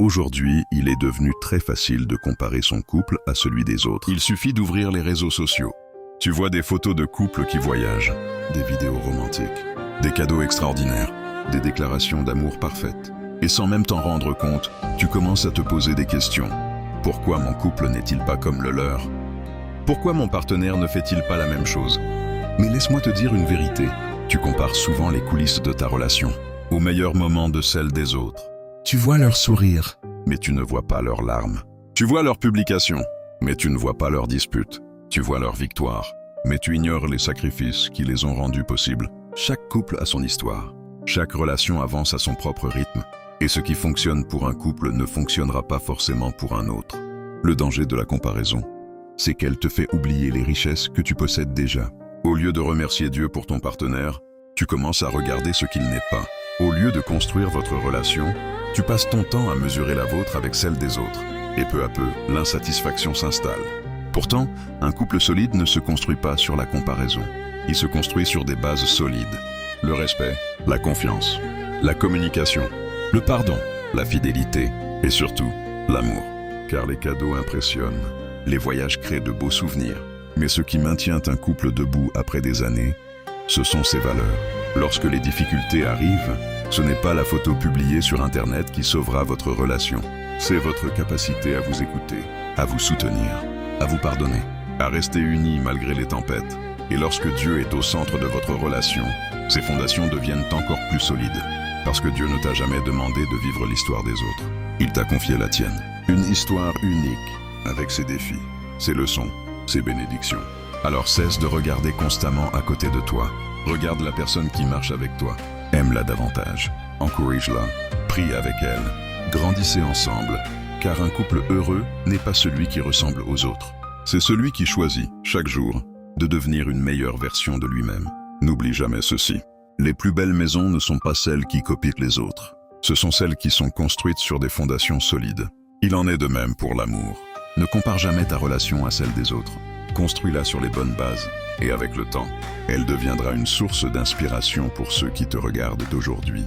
Aujourd'hui, il est devenu très facile de comparer son couple à celui des autres. Il suffit d'ouvrir les réseaux sociaux. Tu vois des photos de couples qui voyagent, des vidéos romantiques, des cadeaux extraordinaires, des déclarations d'amour parfaites. Et sans même t'en rendre compte, tu commences à te poser des questions. Pourquoi mon couple n'est-il pas comme le leur? Pourquoi mon partenaire ne fait-il pas la même chose? Mais laisse-moi te dire une vérité. Tu compares souvent les coulisses de ta relation aux meilleurs moments de celle des autres. Tu vois leur sourire, mais tu ne vois pas leurs larmes. Tu vois leurs publications, mais tu ne vois pas leurs disputes. Tu vois leurs victoires, mais tu ignores les sacrifices qui les ont rendus possibles. Chaque couple a son histoire. Chaque relation avance à son propre rythme. Et ce qui fonctionne pour un couple ne fonctionnera pas forcément pour un autre. Le danger de la comparaison, c'est qu'elle te fait oublier les richesses que tu possèdes déjà. Au lieu de remercier Dieu pour ton partenaire, tu commences à regarder ce qu'il n'est pas. Au lieu de construire votre relation, tu passes ton temps à mesurer la vôtre avec celle des autres. Et peu à peu, l'insatisfaction s'installe. Pourtant, un couple solide ne se construit pas sur la comparaison. Il se construit sur des bases solides. Le respect, la confiance, la communication, le pardon, la fidélité et surtout, l'amour. Car les cadeaux impressionnent, les voyages créent de beaux souvenirs. Mais ce qui maintient un couple debout après des années, ce sont ses valeurs. Lorsque les difficultés arrivent, ce n'est pas la photo publiée sur Internet qui sauvera votre relation. C'est votre capacité à vous écouter, à vous soutenir, à vous pardonner, à rester unis malgré les tempêtes. Et lorsque Dieu est au centre de votre relation, ses fondations deviennent encore plus solides. Parce que Dieu ne t'a jamais demandé de vivre l'histoire des autres. Il t'a confié la tienne. Une histoire unique, avec ses défis, ses leçons, ses bénédictions. Alors cesse de regarder constamment à côté de toi. Regarde la personne qui marche avec toi. Aime-la davantage. Encourage-la. Prie avec elle. Grandissez ensemble. Car un couple heureux n'est pas celui qui ressemble aux autres. C'est celui qui choisit, chaque jour, de devenir une meilleure version de lui-même. N'oublie jamais ceci. Les plus belles maisons ne sont pas celles qui copient les autres. Ce sont celles qui sont construites sur des fondations solides. Il en est de même pour l'amour. Ne compare jamais ta relation à celle des autres. Construis-la sur les bonnes bases. Et avec le temps, elle deviendra une source d'inspiration pour ceux qui te regardent d'aujourd'hui.